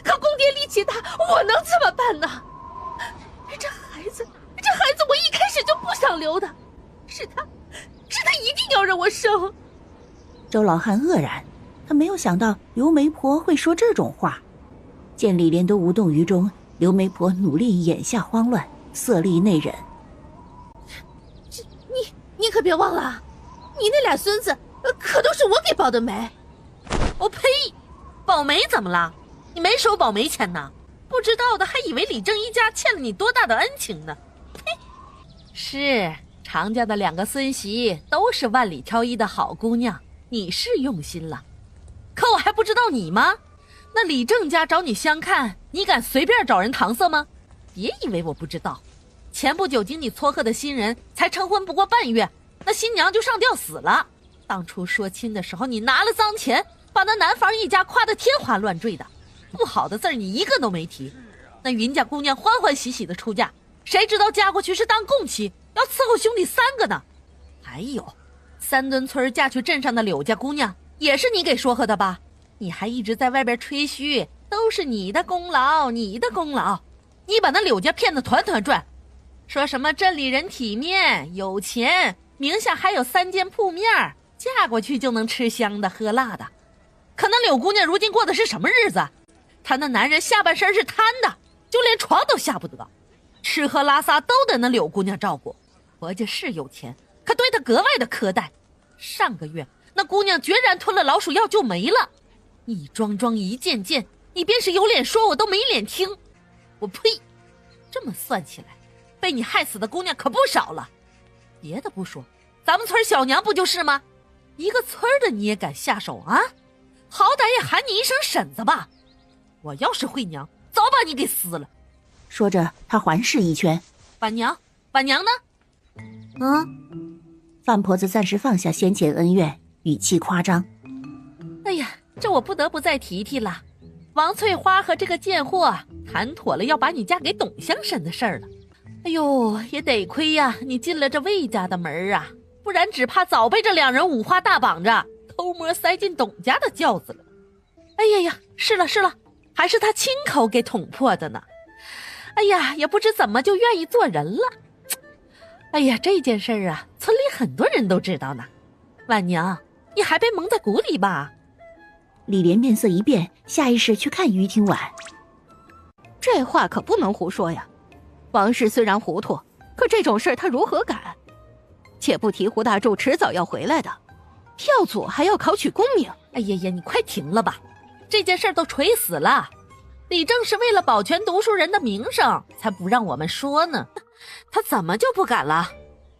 可公爹力气大，我能怎么办呢？这孩子我一开始就不想留的，是他一定要让我生。周老汉愕然，他没有想到刘媒婆会说这种话。见李莲都无动于衷，刘媒婆努力眼下慌乱，色厉内荏。你可别忘了，你那俩孙子可都是我给保的媒。我呸！保媒怎么了？你没收保媒钱呢？不知道的还以为李正一家欠了你多大的恩情呢。呸！是常家的2个孙媳都是万里挑一的好姑娘，你是用心了。可我还不知道你吗？那李正家找你相看，你敢随便找人搪塞吗？别以为我不知道。前不久经你撮合的新人才成婚不过半月，那新娘就上吊死了。当初说亲的时候，你拿了脏钱，把那男方一家夸得天花乱坠的，不好的字儿你一个都没提。那云家姑娘欢欢喜喜的出嫁，谁知道嫁过去是当供妻，要伺候兄弟3个呢。还有3墩村嫁去镇上的柳家姑娘，也是你给说和的吧？你还一直在外边吹嘘，都是你的功劳，你的功劳。你把那柳家骗得团团转，说什么镇里人体面有钱，名下还有3间铺面，嫁过去就能吃香的喝辣的。可那柳姑娘如今过的是什么日子？她那男人下半身是瘫的，就连床都下不得，吃喝拉撒都得那柳姑娘照顾。婆家是有钱，可对她格外的苛待。上个月那姑娘决然吞了老鼠药就没了，一桩桩一件件，你便是有脸说我都没脸听。我呸！这么算起来，被你害死的姑娘可不少了。别的不说，咱们村小娘不就是吗？一个村的你也敢下手啊？好歹也喊你一声婶子吧！我要是慧娘，早把你给撕了。说着，他环视一圈。板娘呢？范婆子暂时放下先前恩怨，语气夸张。哎呀，这我不得不再提提了。王翠花和这个贱货谈妥了要把你嫁给董乡婶的事儿了。哎呦，也得亏呀，你进了这魏家的门啊，不然只怕早被这2人五花大绑着，偷摸塞进董家的轿子了。哎呀呀，是了，还是他亲口给捅破的呢。哎呀，也不知怎么就愿意做人了。哎呀，这件事儿啊，村里很多人都知道呢。婉娘，你还被蒙在鼓里吧？李莲面色一变，下意识去看于廷婉。这话可不能胡说呀。王氏虽然糊涂，可这种事他如何敢？且不提胡大柱迟早要回来的，跳组还要考取功名。哎呀呀，你快停了吧！这件事都锤死了。李正是为了保全读书人的名声，才不让我们说呢。他怎么就不敢了？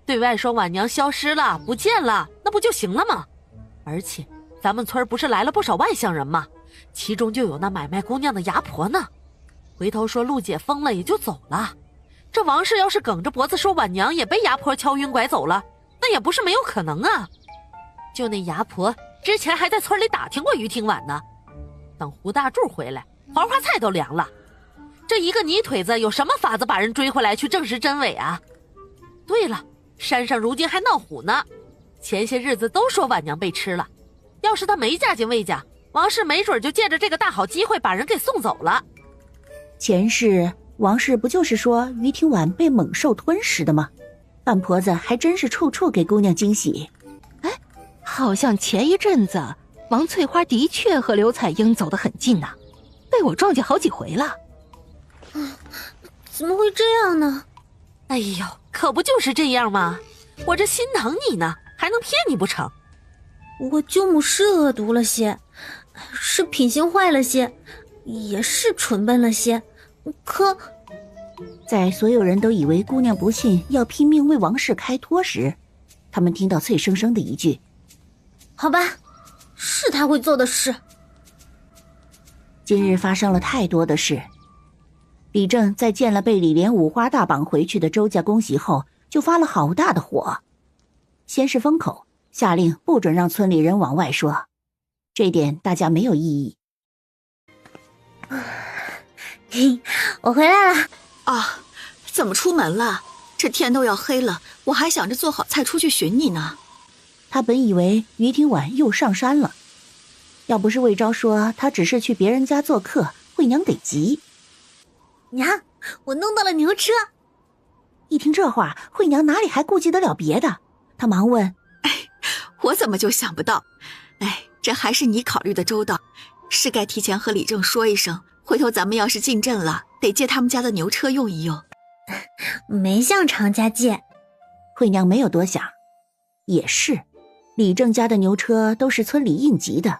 对外说婉娘消失了，不见了，那不就行了吗？而且咱们村不是来了不少外乡人吗？其中就有那买卖姑娘的牙婆呢。回头说陆姐疯了也就走了。这王氏要是梗着脖子说婉娘也被牙婆敲晕拐走了，那也不是没有可能啊。就那牙婆之前还在村里打听过于廷婉呢。等胡大柱回来，黄花菜都凉了。这一个泥腿子有什么法子把人追回来去证实真伪啊？对了，山上如今还闹虎呢，前些日子都说婉娘被吃了。要是她没嫁进魏家，王氏没准就借着这个大好机会把人给送走了。前世王氏不就是说于廷婉被猛兽吞食的吗？范婆子还真是处处给姑娘惊喜。哎，好像前一阵子王翠花的确和刘彩英走得很近呢，被我撞见好几回了。怎么会这样呢？哎呦，可不就是这样吗？我这心疼你呢，还能骗你不成？我舅母是恶毒了些，是品行坏了些，也是蠢笨了些，可在所有人都以为姑娘不信要拼命为王氏开脱时，他们听到脆生生的一句：好吧，是他会做的事。今日发生了太多的事，李正在见了被李莲五花大绑回去的周家公媳后，就发了好大的火。先是封口，下令不准让村里人往外说，这点大家没有异议。我回来了啊！怎么出门了？这天都要黑了，我还想着做好菜出去寻你呢。他本以为于廷婉又上山了，要不是魏昭说他只是去别人家做客，惠娘得急。娘，我弄到了牛车。一听这话，惠娘哪里还顾及得了别的？她忙问：我怎么就想不到？这还是你考虑的周到，是该提前和李正说一声，回头咱们要是进镇了，得借他们家的牛车用一用。没向常家借。惠娘没有多想，也是，李正家的牛车都是村里应急的，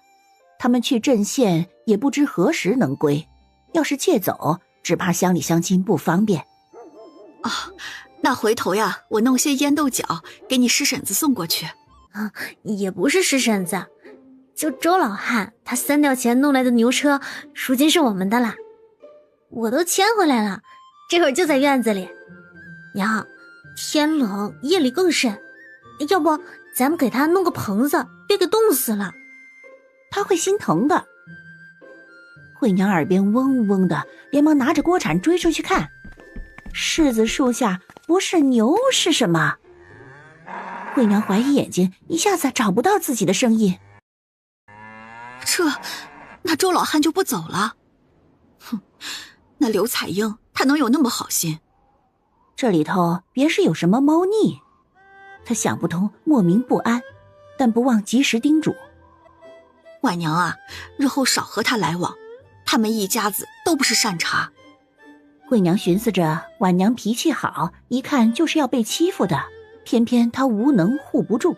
他们去镇县也不知何时能归，要是借走，只怕乡里乡亲不方便。那回头呀，我弄些烟豆角给你师婶子送过去。也不是师婶子，就周老汉他3吊钱弄来的牛车，如今是我们的啦。我都牵回来了，这会儿就在院子里。娘，天冷，夜里更甚，要不咱们给他弄个棚子，别给冻死了。他会心疼的。惠娘耳边嗡嗡的，连忙拿着锅铲追出去看，柿子树下不是牛是什么？惠娘怀疑眼睛，一下子找不到自己的声音。那周老汉就不走了？哼，那刘彩英她能有那么好心？这里头别是有什么猫腻，她想不通，莫名不安，但不忘及时叮嘱：婉娘啊，日后少和他来往，他们一家子都不是善茬。惠娘寻思着，婉娘脾气好，一看就是要被欺负的，偏偏她无能护不住。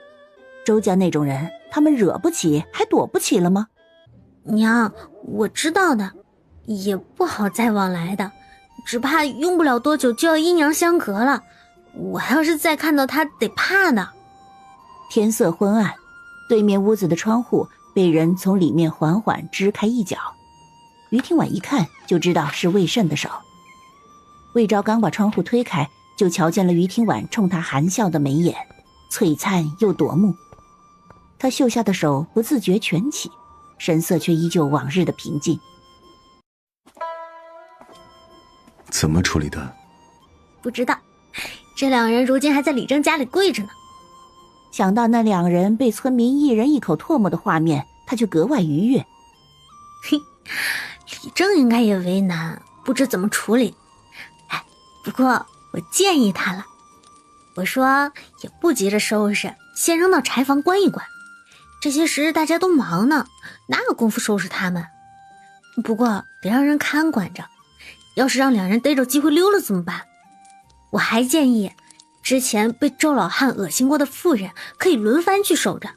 周家那种人，他们惹不起还躲不起了吗？娘，我知道的，也不好再往来的，只怕用不了多久就要阴阳相隔了。我要是再看到他，得怕呢。天色昏暗，对面屋子的窗户被人从里面缓缓支开一角，于廷婉一看就知道是魏慎的手。魏昭刚把窗户推开，就瞧见了于廷婉冲他含笑的眉眼，璀璨又夺目。他袖下的手不自觉蜷起，神色却依旧往日的平静。怎么处理的？不知道，这2人如今还在李正家里跪着呢。想到那2人被村民一人一口唾沫的画面，他就格外愉悦。李正应该也为难，不知怎么处理。不过我建议他了，我说也不急着收拾，先扔到柴房关一关。这些时日大家都忙呢，哪有功夫收拾他们？不过得让人看管着，要是让2人逮着机会溜了怎么办？我还建议，之前被周老汉恶心过的妇人可以轮番去守着，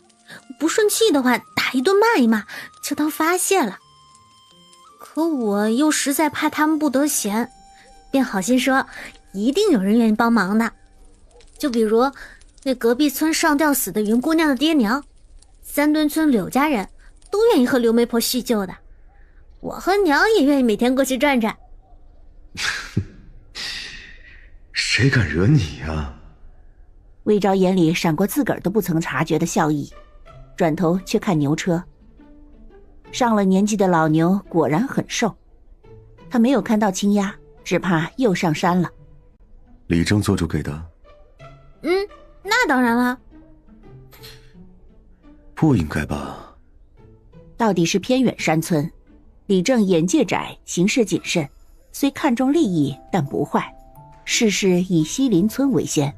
不顺气的话打一顿骂一骂，就当发泄了。可我又实在怕他们不得闲，便好心说一定有人愿意帮忙的。就比如那隔壁村上吊死的云姑娘的爹娘，3墩村柳家人都愿意和刘媒婆叙旧的，我和娘也愿意每天过去转转。谁敢惹你呀？魏昭眼里闪过自个儿都不曾察觉的笑意，转头却看牛车。上了年纪的老牛果然很瘦，他没有看到青鸭，只怕又上山了。李正做主给的？那当然了。不应该吧？到底是偏远山村，李正眼界窄，行事谨慎，虽看重利益，但不坏，事事以西林村为先。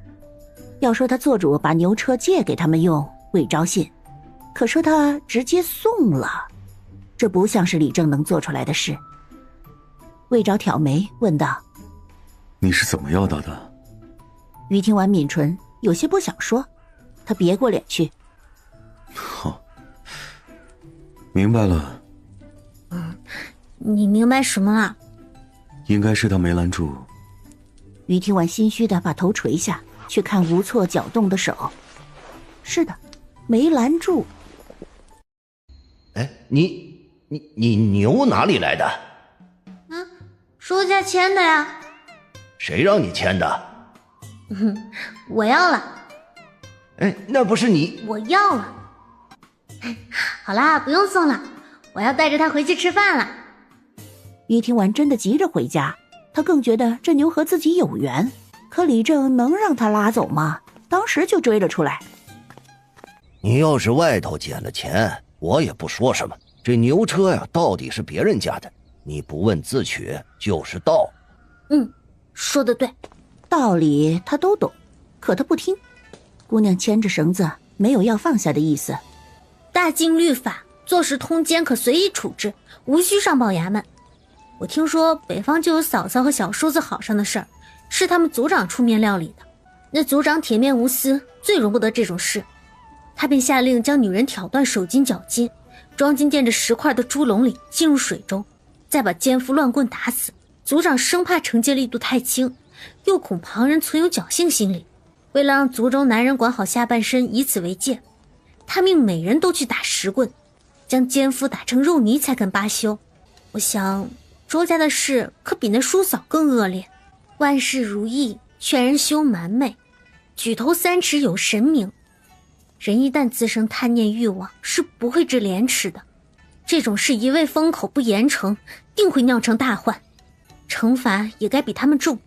要说他做主把牛车借给他们用，魏昭信；可说他直接送了，这不像是李正能做出来的事。魏昭挑眉问道：你是怎么要到的？于廷婉抿唇，有些不想说，他别过脸去。明白了。你明白什么了？应该是他没拦住。于廷婉心虚的把头垂下，去看无措搅动的手。是的，没拦住。你牛哪里来的？周家签的呀。谁让你签的？我要了。哎，那不是你。我要了。好啦，不用送了，我要带着他回去吃饭了。于听完真的急着回家，他更觉得这牛和自己有缘，可李正能让他拉走吗？当时就追了出来。你要是外头捡了钱，我也不说什么。这牛车呀，到底是别人家的，你不问自取就是盗。说得对，道理他都懂，可他不听。姑娘牵着绳子，没有要放下的意思。大禁律法，做事通奸可随意处置，无需上报衙门。我听说北方就有嫂嫂和小叔子好上的事儿，是他们族长出面料理的。那族长铁面无私，最容不得这种事。他便下令将女人挑断手筋脚筋，装进垫着石块的猪笼里，浸入水中，再把奸夫乱棍打死。族长生怕惩戒力度太轻，又恐旁人存有侥幸心理，为了让族中男人管好下半身，以此为戒，他命每人都去打石棍，将奸夫打成肉泥才肯罢休。我想周家的事可比那叔嫂更恶劣。万事如意，劝人休蛮美，举头三尺有神明。人一旦滋生贪念欲望，是不会知廉耻的。这种事一味封口不严惩，定会酿成大患。惩罚也该比他们重，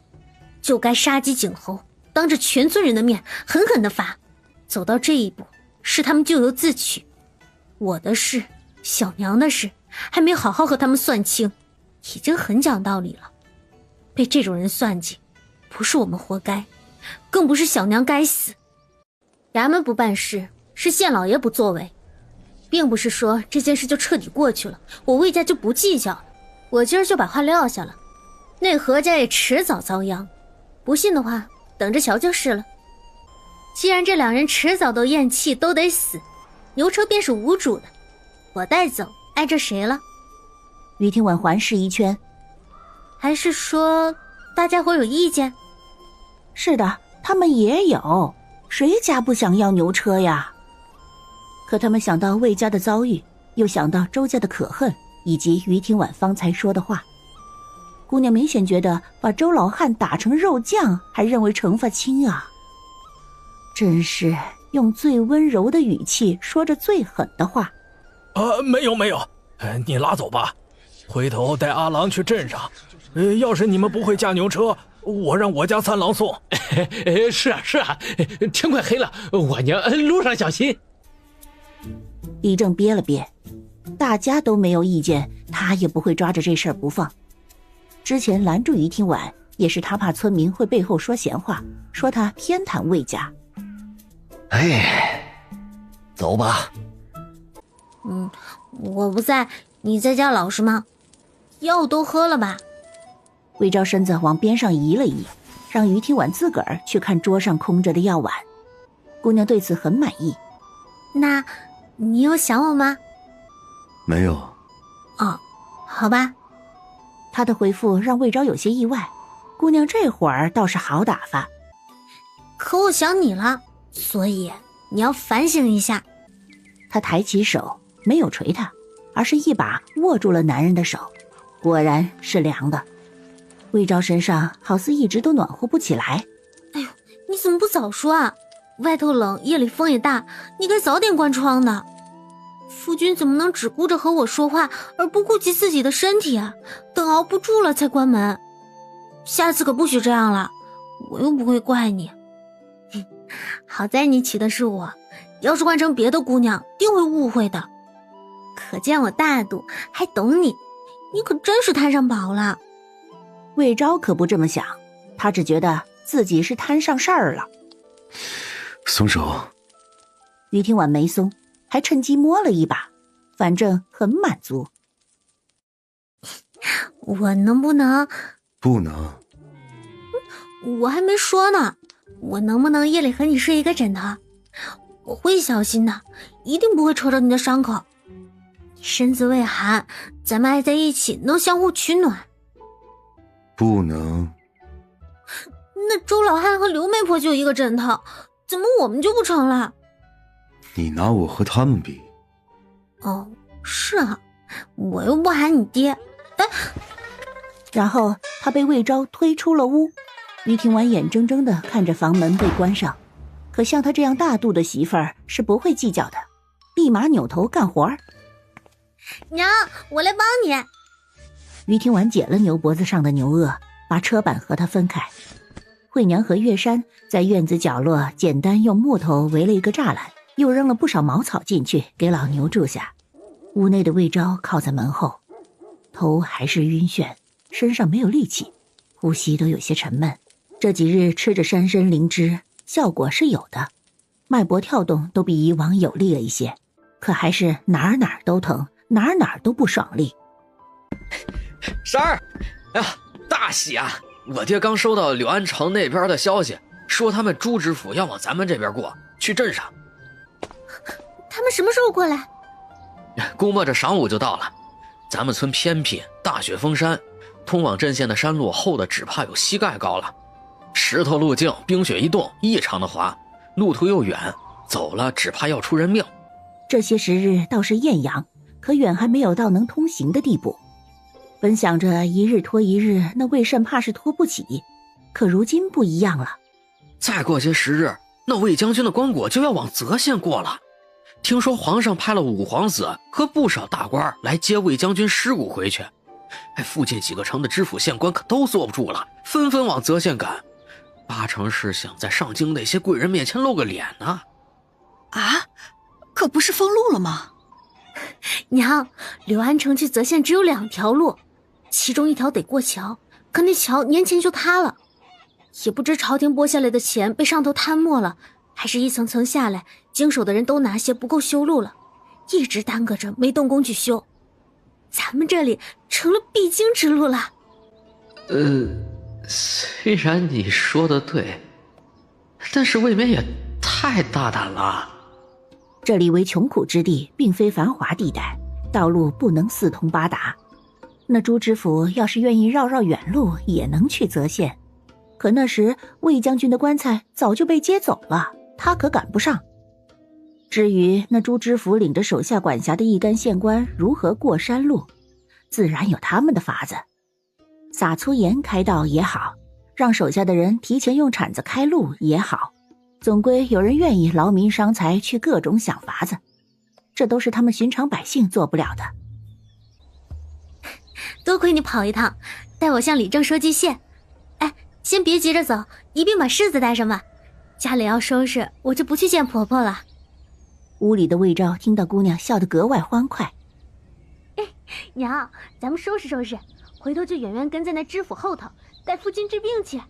就该杀鸡儆猴，当着全村人的面狠狠地罚。走到这一步，是他们咎由自取。我的事，小娘的事，还没好好和他们算清，已经很讲道理了。被这种人算计，不是我们活该，更不是小娘该死。衙门不办事，是县老爷不作为，并不是说这件事就彻底过去了，我魏家就不计较了。我今儿就把话撂下了，那何家也迟早遭殃，不信的话等着瞧就是了。既然这两人迟早都咽气，都得死，牛车便是无主的，我带走，碍着谁了？于听婉环视一圈，还是说大家伙有意见？是的，他们也有，谁家不想要牛车呀？可他们想到魏家的遭遇，又想到周家的可恨，以及于听婉方才说的话，姑娘明显觉得把周老汉打成肉酱，还认为惩罚轻啊！真是用最温柔的语气说着最狠的话。没有，你拉走吧，回头带阿郎去镇上。要是你们不会驾牛车，我让我家三郎送。是啊，天快黑了，我娘路上小心。李正憋了憋，大家都没有意见，他也不会抓着这事儿不放。之前拦住于听婉，也是他怕村民会背后说闲话，说他偏袒魏家。走吧。我不在，你在家老实吗？药都喝了吧？魏昭身子往边上移了移，让于听婉自个儿去看桌上空着的药碗。姑娘对此很满意。那你有想我吗？没有。哦，好吧。他的回复让魏昭有些意外，姑娘这会儿倒是好打发。可我想你了，所以你要反省一下。他抬起手，没有捶他，而是一把握住了男人的手，果然是凉的。魏昭身上好似一直都暖和不起来。哎呦，你怎么不早说啊？外头冷，夜里风也大，你该早点关窗的。夫君怎么能只顾着和我说话，而不顾及自己的身体啊？等熬不住了才关门。下次可不许这样了，我又不会怪你。好在你娶的是我，要是换成别的姑娘，定会误会的。可见我大度，还懂你，你可真是摊上宝了。魏昭可不这么想，他只觉得自己是摊上事儿了。松手。于听婉没松，还趁机摸了一把，反正很满足。我能不能？不能。我还没说呢，我能不能夜里和你睡一个枕头？我会小心的，一定不会戳着你的伤口。你身子未寒，咱们爱在一起，能相互取暖。不能。那周老汉和刘媒婆就一个枕头，怎么我们就不成了？你拿我和他们比？哦，是啊，我又不喊你爹。哎，然后他被魏昭推出了屋。于庭婉眼睁睁地看着房门被关上，可像他这样大度的媳妇儿是不会计较的，立马扭头干活儿。娘，我来帮你。于庭婉解了牛脖子上的牛轭，把车板和他分开。惠娘和月山在院子角落简单用木头围了一个栅栏，又扔了不少茅草进去给老牛住下。屋内的魏昭靠在门后，头还是晕眩，身上没有力气，呼吸都有些沉闷。这几日吃着山参灵芝，效果是有的，脉搏跳动都比以往有力了一些，可还是哪儿都疼，哪儿都不爽利。婶儿，哎呀，大喜啊！我爹刚收到柳安城那边的消息，说他们朱知府要往咱们这边过去镇上。他们什么时候过来？估摸着晌午就到了。咱们村偏僻，大雪封山，通往镇县的山路厚的只怕有膝盖高了，石头路径，冰雪一冻，异常的滑，路途又远，走了只怕要出人命。这些时日倒是艳阳，可远还没有到能通行的地步。本想着一日拖一日，那魏慎怕是拖不起，可如今不一样了。再过些时日，那魏将军的棺椁就要往泽县过了。听说皇上派了五皇子和不少大官来接魏将军尸骨回去，附近几个城的知府县官可都坐不住了，纷纷往泽县赶，八成是想在上京那些贵人面前露个脸呢。啊，可不是封路了吗？娘，柳安城去泽县只有2条路，其中一条得过桥，可那桥年前就塌了，也不知朝廷拨下来的钱被上头贪没了，还是一层层下来，经手的人都拿些不够修路了，一直耽搁着没动工去修。咱们这里成了必经之路了。虽然你说的对，但是未免也太大胆了。这里为穷苦之地，并非繁华地带，道路不能四通八达。那朱知府要是愿意绕远路，也能去泽县，可那时魏将军的棺材早就被接走了，他可赶不上。至于那朱知府领着手下管辖的一干县官如何过山路，自然有他们的法子。撒粗盐开道也好，让手下的人提前用铲子开路也好，总归有人愿意劳民伤财去各种想法子，这都是他们寻常百姓做不了的。多亏你跑一趟，带我向李正说句谢。哎，先别急着走，一并把柿子带上吧，家里要收拾，我就不去见婆婆了。屋里的魏昭听到姑娘笑得格外欢快。娘，咱们收拾收拾，回头就远远跟在那知府后头，带夫君治病去。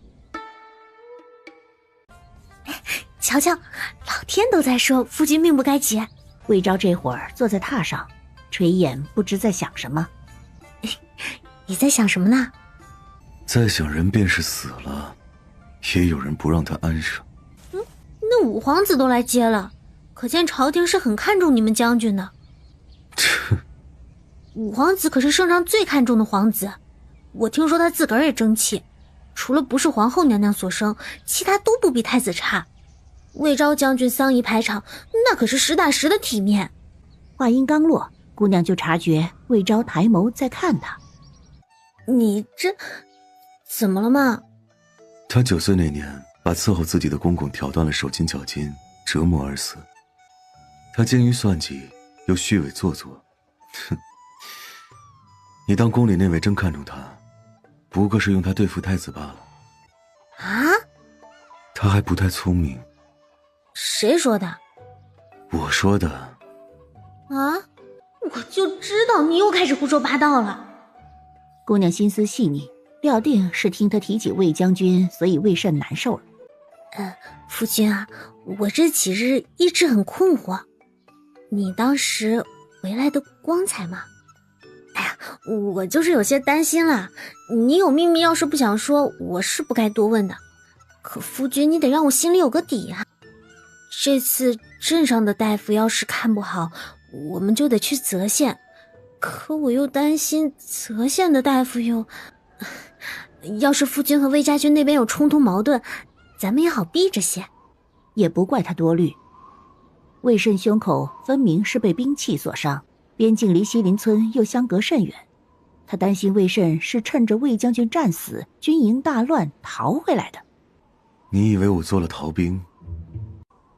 瞧瞧，老天都在说夫君命不该绝。魏昭这会儿坐在榻上，垂眼不知在想什么。你在想什么呢？在想人便是死了，也有人不让他安生。那五皇子都来接了，可见朝廷是很看重你们将军的。五皇子可是圣上最看重的皇子，我听说他自个儿也争气，除了不是皇后娘娘所生，其他都不比太子差。魏昭将军丧仪排场，那可是实打实的体面。话音刚落，姑娘就察觉魏昭抬眸在看她。你这怎么了嘛？他9岁那年把伺候自己的公公挑断了手筋脚筋，折磨而死。他精于算计，又虚伪做作。哼，你当宫里那位真看重他，不过是用他对付太子罢了。啊？他还不太聪明。谁说的？我说的。啊？我就知道你又开始胡说八道了。姑娘心思细腻，料定是听他提起魏将军，所以魏甚难受了。夫君啊，我这几日一直很困惑，你当时回来的光彩吗？哎呀，我就是有些担心了。你有秘密要是不想说，我是不该多问的。可夫君，你得让我心里有个底啊。这次镇上的大夫要是看不好，我们就得去泽县。可我又担心泽县的大夫要是夫君和魏家军那边有冲突矛盾，咱们也好避着些。也不怪他多虑，魏慎胸口分明是被兵器所伤，边境离西林村又相隔甚远，他担心魏慎是趁着魏将军战死，军营大乱逃回来的。你以为我做了逃兵？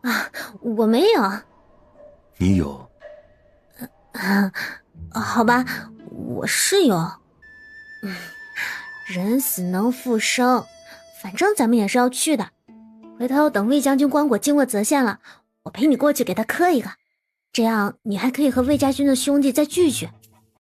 啊，我没有。你有？好吧，我是有。人死能复生，反正咱们也是要去的。回头等魏将军棺椁经过泽县了，我陪你过去给他磕一个，这样你还可以和魏家军的兄弟再聚聚。